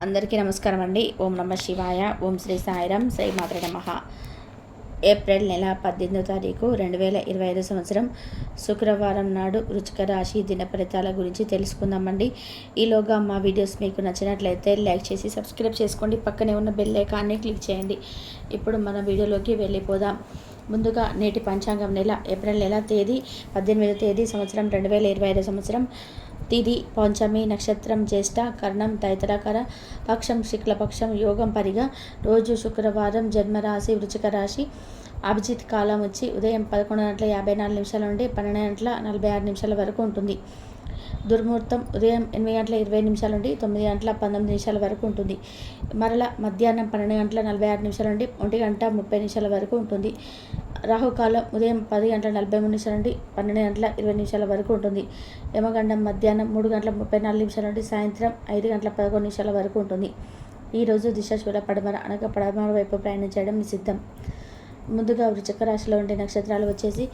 అందరికీ నమస్కారం అండి. ఓం నమ శివాయ, ఓం శ్రీ సాయిరామ్, శ్రీ మాత్రే నమః. ఏప్రిల్ నెల 18వ తారీఖు 2025 సంవత్సరం శుక్రవారం నాడు వృశ్చిక రాశి దిన ఫలితాల గురించి తెలుసుకుందామండి. ఈలోగా మా వీడియోస్ మీకు నచ్చినట్లయితే లైక్ చేసి సబ్స్క్రైబ్ చేసుకోండి. పక్కనే ఉన్న బెల్ ఐకాన్ని క్లిక్ చేయండి. ఇప్పుడు మన వీడియోలోకి వెళ్ళిపోదాం. ముందుగా నేటి పంచాంగం నెల ఏప్రిల్ నెల తేదీ 18వ తేదీ సంవత్సరం 2025 సంవత్సరం తిది పంచమి, నక్షత్రం జ్యేష్ఠ, కర్ణం తైతరకర, పక్షం శుక్లపక్షం, యోగం పరిగా, రోజు శుక్రవారం, జన్మరాశి వృశ్చిక రాశి, అభిజిత్ కాలం వచ్చి ఉదయం 11:54 నుండి 12:46 వరకు ఉంటుంది. దుర్ముహూర్తం ఉదయం 8:20 నుండి 9:19 వరకు ఉంటుంది. మరల మధ్యాహ్నం 12:46 నుండి 1:30 వరకు ఉంటుంది. రాహుకాలం ఉదయం 10:43 నుండి 12:20 వరకు ఉంటుంది. యమగండం మధ్యాహ్నం 3:34 నుండి సాయంత్రం 5:11 వరకు ఉంటుంది. ఈరోజు దిశ శూల పడమర అనగా పడమర వైపు ప్రయాణం చేయడం నిషిద్ధం. ముందుగా వృశ్చిక రాశిలో ఉండే నక్షత్రాలు వచ్చేసి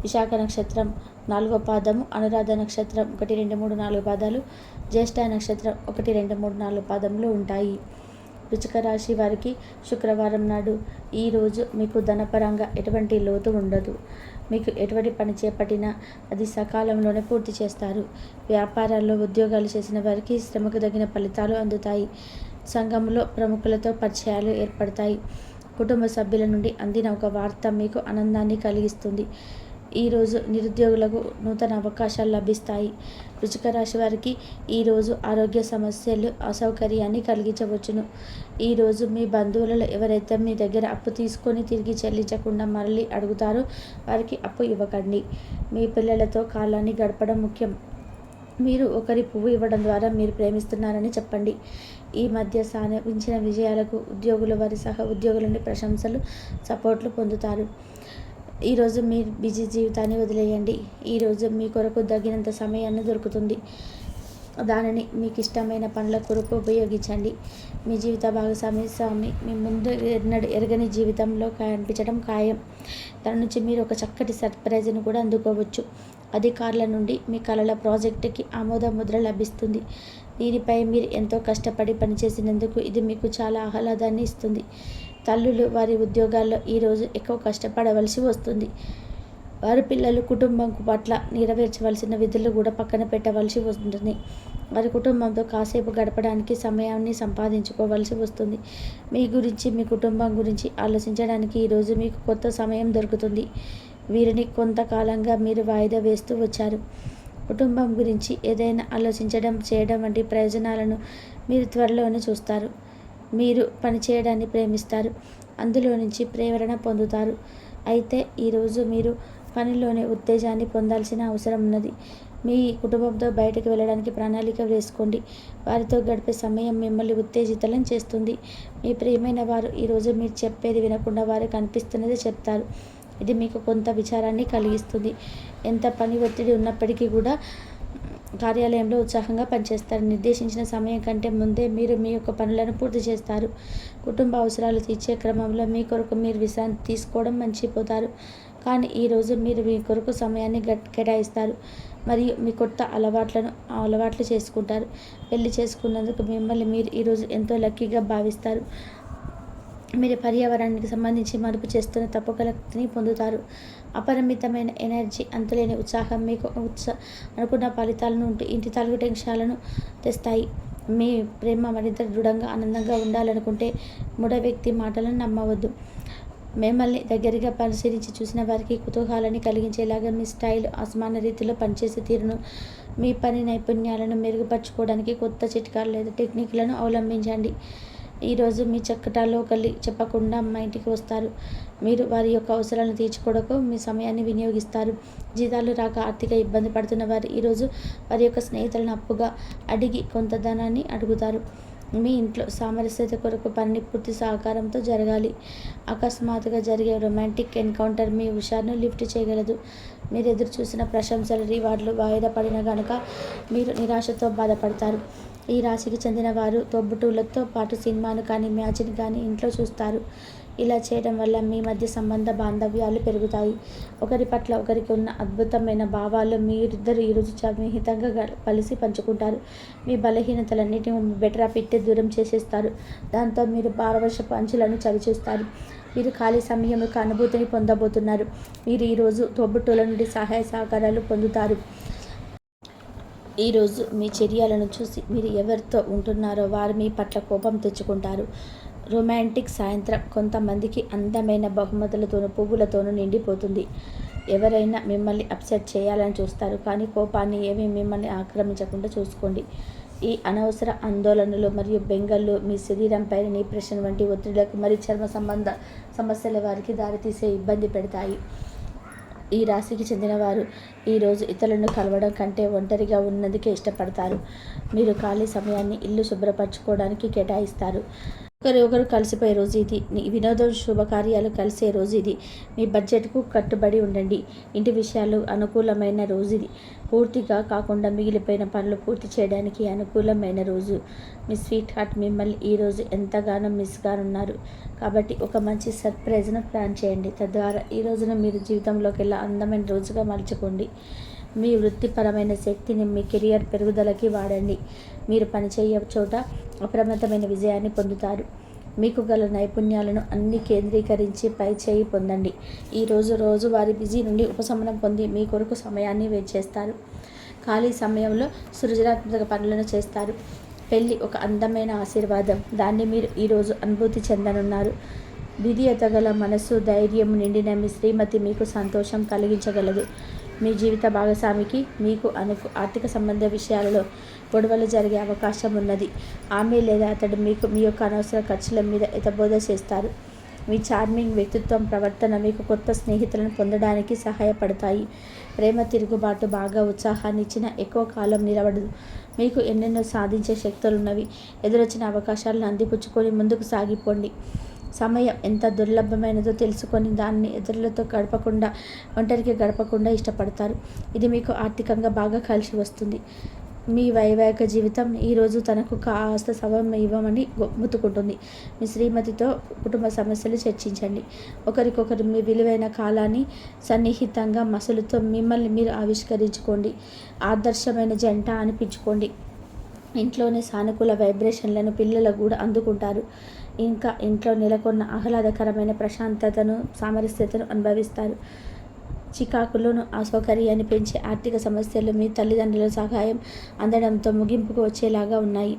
విశాఖ నక్షత్రం 4వ పాదము, అనురాధ నక్షత్రం 1, 2, 3, 4 పాదాలు, జ్యేష్ఠ నక్షత్రం 1, 2, 3, 4 పాదములు ఉంటాయి. వృశ్చిక రాశి వారికి శుక్రవారం నాడు ఈరోజు మీకు ధనపరంగా ఎటువంటి లోటు ఉండదు. మీకు ఎటువంటి పని చేపట్టినా అది సకాలంలోనే పూర్తి చేస్తారు. వ్యాపారాల్లో ఉద్యోగాలు చేసిన వారికి శ్రమకు తగిన ఫలితాలు అందుతాయి. సంఘంలో ప్రముఖులతో పరిచయాలు ఏర్పడతాయి. కుటుంబ సభ్యుల నుండి అందిన ఒక వార్త మీకు ఆనందాన్ని కలిగిస్తుంది. ఈరోజు నిరుద్యోగులకు నూతన అవకాశాలు లభిస్తాయి. వృశ్చిక రాశి వారికి ఈరోజు ఆరోగ్య సమస్యలు అసౌకర్యాన్ని కలిగించవచ్చును. ఈరోజు మీ బంధువులలో ఎవరైతే మీ దగ్గర అప్పు తీసుకొని తిరిగి చెల్లించకుండా మరలి అడుగుతారో వారికి అప్పు ఇవ్వకండి. మీ పిల్లలతో కాలాన్ని గడపడం ముఖ్యం. మీరు ఒకరి పువ్వు ఇవ్వడం ద్వారా మీరు ప్రేమిస్తున్నారని చెప్పండి. ఈ మధ్య సాధించిన విజయాలకు ఉద్యోగులు వారి సహ ఉద్యోగుల నుండి ప్రశంసలు, సపోర్ట్లు పొందుతారు. ఈరోజు మీ బిజీ జీవితాన్ని వదిలేయండి. ఈరోజు మీ కొరకు తగినంత సమయాన్ని దొరుకుతుంది. దానిని మీకు ఇష్టమైన పనుల కొరకు ఉపయోగించండి. మీ జీవిత భాగస్వామి మీ ముందు ఎరగని జీవితంలో కనిపించడం ఖాయం. దాని నుంచి మీరు ఒక చక్కటి సర్ప్రైజ్ను కూడా అందుకోవచ్చు. అధికారుల నుండి మీ కళల ప్రాజెక్టుకి ఆమోద ముద్ర లభిస్తుంది. దీనిపై మీరు ఎంతో కష్టపడి పనిచేసినందుకు ఇది మీకు చాలా ఆహ్లాదాన్ని ఇస్తుంది. తల్లులు వారి ఉద్యోగాల్లో ఈరోజు ఎక్కువ కష్టపడవలసి వస్తుంది. వారి పిల్లలు కుటుంబం పట్ల నెరవేర్చవలసిన విధులు కూడా పక్కన పెట్టవలసి వస్తుంది. వారి కుటుంబంతో కాసేపు గడపడానికి సమయాన్ని సంపాదించుకోవలసి వస్తుంది. మీ గురించి, మీ కుటుంబం గురించి ఆలోచించడానికి ఈరోజు మీకు కొత్త సమయం దొరుకుతుంది. వీరిని కొంతకాలంగా మీరు వాయిదా వేస్తూ వచ్చారు. కుటుంబం గురించి ఏదైనా ఆలోచించడం, చేయడం వంటి ప్రయోజనాలను మీరు త్వరలోనే చూస్తారు. మీరు పనిచేయడాన్ని ప్రేమిస్తారు. అందులో నుంచి ప్రేరణ పొందుతారు. అయితే ఈరోజు మీరు పనిలోనే ఉత్తేజాన్ని పొందాల్సిన అవసరం ఉన్నది. మీ కుటుంబంతో బయటకు వెళ్ళడానికి ప్రణాళిక వేసుకోండి. వారితో గడిపే సమయం మిమ్మల్ని ఉత్తేజితులను చేస్తుంది. మీ ప్రియమైన వారు ఈరోజు మీరు చెప్పేది వినకుండా వారికి అనిపిస్తున్నది చెప్తారు. ఇది మీకు కొంత విచారాన్ని కలిగిస్తుంది. ఎంత పని ఒత్తిడి ఉన్నప్పటికీ కూడా కార్యాలయంలో ఉత్సాహంగా పనిచేస్తారు. నిర్దేశించిన సమయం కంటే ముందే మీరు మీ యొక్క పనులను పూర్తి చేస్తారు. కుటుంబ అవసరాలు తీర్చే క్రమంలో మీ కొరకు మీరు విశ్రాంతి తీసుకోవడం మర్చిపోతారు. కానీ ఈరోజు మీరు మీ కొరకు సమయాన్ని కేటాయిస్తారు మరియు మీ కొత్త అలవాట్లు చేసుకుంటారు. పెళ్లి చేసుకున్నందుకు మిమ్మల్ని మీరు ఈరోజు ఎంతో లక్కీగా భావిస్తారు. మీరు పర్యావరణానికి సంబంధించి మదుపు చేస్తున్న తప్పకలక్తిని పొందుతారు. అపరిమితమైన ఎనర్జీ, అంతులేని ఉత్సాహం మీకు అనుకున్న ఫలితాలను ఇంటి తాలూకు టెన్షన్లను తెస్తాయి. మీ ప్రేమ మరింత దృఢంగా ఆనందంగా ఉండాలనుకుంటే మూడో వ్యక్తి మాటలను నమ్మవద్దు. మిమ్మల్ని దగ్గరగా పరిశీలించి చూసిన వారికి కుతూహలాన్ని కలిగించేలాగా మీ స్టైల్, అసమాన రీతిలో పనిచేసే తీరును, మీ పని నైపుణ్యాలను మెరుగుపరచుకోవడానికి కొత్త చిట్కాలు లేదా టెక్నిక్లను అవలంబించండి. ఈరోజు మీ చక్కటాల్లో ఒకరి చెప్పకుండా మా ఇంటికి వస్తారు. మీరు వారి యొక్క అవసరాలను తీర్చుకోవడానికి మీ సమయాన్ని వినియోగిస్తారు. జీతాలు రాక ఆర్థిక ఇబ్బంది పడుతున్న వారు ఈరోజు వారి యొక్క స్నేహితులను అప్పుగా అడిగి కొంత ధనాన్ని అడుగుతారు. మీ ఇంట్లో సామరస్యత కొరకు పని పూర్తి సహకారంతో జరగాలి. అకస్మాత్తుగా జరిగే రొమాంటిక్ ఎన్కౌంటర్ మీ హుషారును లిఫ్ట్ చేయగలదు. మీరు ఎదురు చూసిన ప్రశంసలు, రివార్డులు వాయిదా పడిన కనుక మీరు నిరాశతో బాధపడతారు. ఈ రాశికి చెందిన వారు తోబుట్టువులతో పాటు సినిమాను కానీ, మ్యాచ్ని కానీ ఇంట్లో చూస్తారు. ఇలా చేయడం వల్ల మీ మధ్య సంబంధ బాంధవ్యాలు పెరుగుతాయి. ఒకరి పట్ల ఒకరికి ఉన్న అద్భుతమైన భావాలు మీరిద్దరు ఈరోజు సన్నిహితంగా కలిసి పంచుకుంటారు. మీ బలహీనతలన్నిటిని బెటరా పెట్టి దూరం చేసేస్తారు. దాంతో మీరు పారవశపు అంచులను చవిచూస్తారు. మీరు ఖాళీ సమయం యొక్క అనుభూతిని పొందబోతున్నారు. మీరు ఈరోజు తోబుట్టువుల నుండి సహాయ సహకారాలు పొందుతారు. ఈరోజు మీ చర్యలను చూసి మీరు ఎవరితో ఉంటున్నారో వారు మీ పట్ల కోపం తెచ్చుకుంటారు. రొమాంటిక్ సాయంత్రం కొంతమందికి అందమైన బహుమతులతోనూ పువ్వులతోనూ నిండిపోతుంది. ఎవరైనా మిమ్మల్ని అప్సెట్ చేయాలని చూస్తారు, కానీ కోపాన్ని ఏమీ మిమ్మల్ని ఆక్రమించకుండా చూసుకోండి. ఈ అనవసర ఆందోళనలు మరియు బెంగళ్ళు మీ శరీరంపై డిప్రెషన్ వంటి ఒత్తిడులకు మరియు చర్మ సంబంధ సమస్యల వారికి దారితీసే ఇబ్బంది పెడతాయి. ఈ రాశికి చెందిన వారు ఈరోజు ఇతరులను కలవడం కంటే ఒంటరిగా ఉన్నందుకే ఇష్టపడతారు. మీరు ఖాళీ సమయాన్ని ఇల్లు శుభ్రపరచుకోవడానికి కేటాయిస్తారు. ఒకరు కలిసిపోయే రోజు ఇది. వినోదం శుభకార్యాలు కలిసే రోజు ఇది. మీ బడ్జెట్కు కట్టుబడి ఉండండి. ఇంటి విషయాలు అనుకూలమైన రోజు ఇది. పూర్తిగా కాకుండా మిగిలిపోయిన పనులు పూర్తి చేయడానికి అనుకూలమైన రోజు. మీ స్వీట్ హార్ట్ మిమ్మల్ని ఈరోజు ఎంతగానో మిస్ కానున్నారు. కాబట్టి ఒక మంచి సర్ప్రైజ్ను ప్లాన్ చేయండి. తద్వారా ఈ రోజున మీరు జీవితంలోకి వెళ్ళి అందమైన రోజుగా మలుచుకోండి. మీ వృత్తిపరమైన శక్తిని మీ కెరియర్ పెరుగుదలకి వాడండి. మీరు పనిచేయ చోట అప్రమత్తమైన విజయాన్ని పొందుతారు. మీకు గల నైపుణ్యాలను అన్ని కేంద్రీకరించి పై చేయి పొందండి. ఈరోజు రోజువారీ బిజీ నుండి ఉపశమనం పొంది మీ కొరకు సమయాన్ని చేస్తారు. ఖాళీ సమయంలో సృజనాత్మక పనులను చేస్తారు. పెళ్ళి ఒక అందమైన ఆశీర్వాదం. దాన్ని మీరు ఈరోజు అనుభూతి చెందనున్నారు. విధేయత గల మనసు, ధైర్యం నిండిన మీ శ్రీమతి మీకు సంతోషం కలిగించగలదు. మీ జీవిత భాగస్వామికి మీకు ఆర్థిక సంబంధ విషయాలలో గొడవలు జరిగే అవకాశం ఉన్నది. ఆమె లేదా అతడు మీకు మీ యొక్క అనవసర ఖర్చుల మీద హితబోధ చేస్తారు. మీ చార్మింగ్ వ్యక్తిత్వం, ప్రవర్తన మీకు కొత్త స్నేహితులను పొందడానికి సహాయపడతాయి. ప్రేమ తిరుగుబాటు బాగా ఉత్సాహాన్ని ఇచ్చిన ఎక్కువ కాలం నిలబడదు. మీకు ఎన్నెన్నో సాధించే శక్తులున్నవి. ఎదురొచ్చిన అవకాశాలను అందిపుచ్చుకొని ముందుకు సాగిపోండి. సమయం ఎంత దుర్లభమైనదో తెలుసుకొని దాన్ని ఇతరులతో ఒంటరికి గడపకుండా ఇష్టపడతారు. ఇది మీకు ఆర్థికంగా బాగా కలిసి వస్తుంది. మీ వైవాహిక జీవితం ఈరోజు తనకు కాస్త సమయం ఇవ్వమని మొత్తుకుంటుంది. మీ శ్రీమతితో కుటుంబ సమస్యలు చర్చించండి. ఒకరికొకరు మీ విలువైన కాలాన్ని సన్నిహితంగా మసులుతో మిమ్మల్ని మీరు ఆవిష్కరించుకోండి. ఆదర్శమైన జంట అనిపించుకోండి. ఇంట్లోనే సానుకూల వైబ్రేషన్లను పిల్లలు కూడా అందుకుంటారు. ఇంకా ఇంట్లో నెలకొన్న ఆహ్లాదకరమైన ప్రశాంతతను, సామరస్యతను అనుభవిస్తారు. చికాకులను, అసౌకర్యాన్ని పెంచే ఆర్థిక సమస్యలు మీ తల్లిదండ్రుల సహాయం అందడంతో ముగింపుకు వచ్చేలాగా ఉన్నాయి.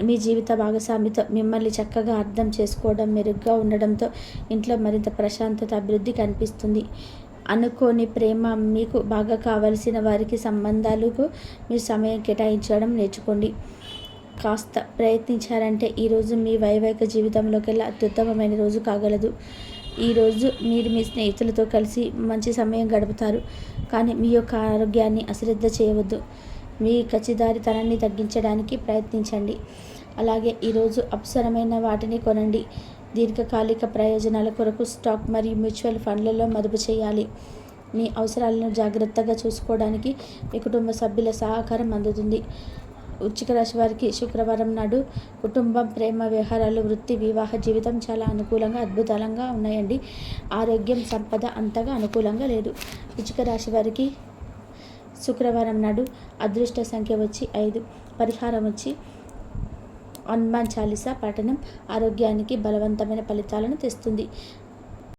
మీ జీవిత భాగస్వామితో మిమ్మల్ని చక్కగా అర్థం చేసుకోవడం మెరుగ్గా ఉండడంతో ఇంట్లో మరింత ప్రశాంతత, అభివృద్ధి కనిపిస్తుంది. అనుకోని ప్రేమ, మీకు బాగా కావలసిన వారికి సంబంధాలకు మీరు సమయం కేటాయించడం నేర్చుకోండి. కాస్త ప్రయత్నించారంటే ఈరోజు మీ వైవాహిక జీవితంలోకెల్లా అత్యుత్తమమైన రోజు కాగలదు. ఈరోజు మీరు మీ స్నేహితులతో కలిసి మంచి సమయం గడుపుతారు. కానీ మీ యొక్క ఆరోగ్యాన్ని అశ్రద్ధ చేయవద్దు. మీ ఖచ్చితదారితనాన్ని తగ్గించడానికి ప్రయత్నించండి. అలాగే ఈరోజు అవసరమైన వాటిని కొనండి. దీర్ఘకాలిక ప్రయోజనాల కొరకు స్టాక్ మరియు మ్యూచువల్ ఫండ్లలో మదుపు చేయాలి. మీ అవసరాలను జాగ్రత్తగా చూసుకోవడానికి మీ కుటుంబ సభ్యుల సహకారం అందుతుంది. వృశ్చిక రాశి వారికి శుక్రవారం నాడు కుటుంబం, ప్రేమ వ్యవహారాలు, వృత్తి, వివాహ జీవితం చాలా అనుకూలంగా, అద్భుతంగా ఉన్నాయండి. ఆరోగ్యం, సంపద అంతగా అనుకూలంగా లేదు. వృశ్చిక రాశి వారికి శుక్రవారం నాడు అదృష్ట సంఖ్య వచ్చి 5. పరిహారం వచ్చి హనుమాన్ చాలీసా పఠనం ఆరోగ్యానికి బలవంతమైన ఫలితాలను తెస్తుంది.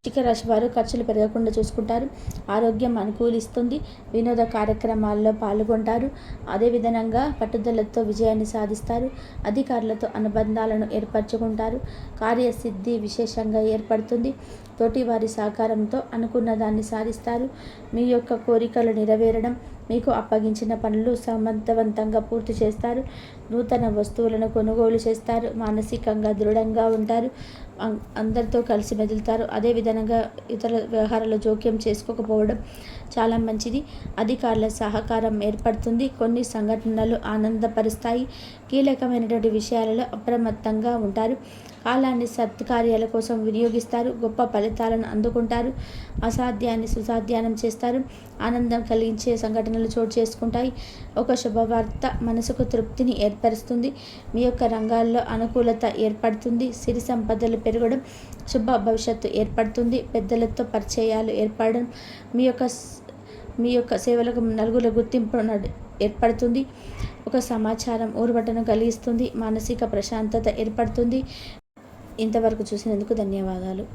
వృశ్చిక రాశి వారు ఖర్చులు పెరగకుండా చూసుకుంటారు. ఆరోగ్యం అనుకూలిస్తుంది. వినోద కార్యక్రమాల్లో పాల్గొంటారు. అదేవిధంగా పట్టుదలతో విజయాన్ని సాధిస్తారు. అధికారులతో అనుబంధాలను ఏర్పరచుకుంటారు. కార్యసిద్ధి విశేషంగా ఏర్పడుతుంది. తోటివారి సహకారంతో అనుకున్న దాన్ని సాధిస్తారు. మీ యొక్క కోరికలు నెరవేరడం, మీకు అప్పగించిన పనులు సమర్థవంతంగా పూర్తి చేస్తారు. నూతన వస్తువులను కొనుగోలు చేస్తారు. మానసికంగా దృఢంగా ఉంటారు. అందరితో కలిసి మెదులుతారు. అదేవిధంగా ఇతర వ్యవహారాల్లో జోక్యం చేసుకోకపోవడం చాలా మంచిది. అధికారుల సహకారం ఏర్పడుతుంది. కొన్ని సంఘటనలు ఆనందపరుస్తాయి. కీలకమైనటువంటి విషయాలలో అప్రమత్తంగా ఉంటారు. కాలాన్ని సత్కార్యాల కోసం వినియోగిస్తారు. గొప్ప ఫలితాలను అందుకుంటారు. అసాధ్యాన్ని సుసాధ్యానం చేస్తారు. ఆనందం కలిగించే సంఘటనలు చోటు చేసుకుంటాయి. ఒక శుభవార్త మనసుకు తృప్తిని ఏర్పరుస్తుంది. మీ యొక్క రంగాల్లో అనుకూలత ఏర్పడుతుంది. సిరి సంపదలు పెరగడం, శుభ భవిష్యత్తు ఏర్పడుతుంది. పెద్దలతో పరిచయాలు ఏర్పడడం, మీ యొక్క సేవలకు నలుగుల గుర్తింపు ఏర్పడుతుంది. ఒక సమాచారం ఊరవటను కలిగిస్తుంది. మానసిక ప్రశాంతత ఏర్పడుతుంది. ఇంతవరకు చూసినందుకు ధన్యవాదాలు.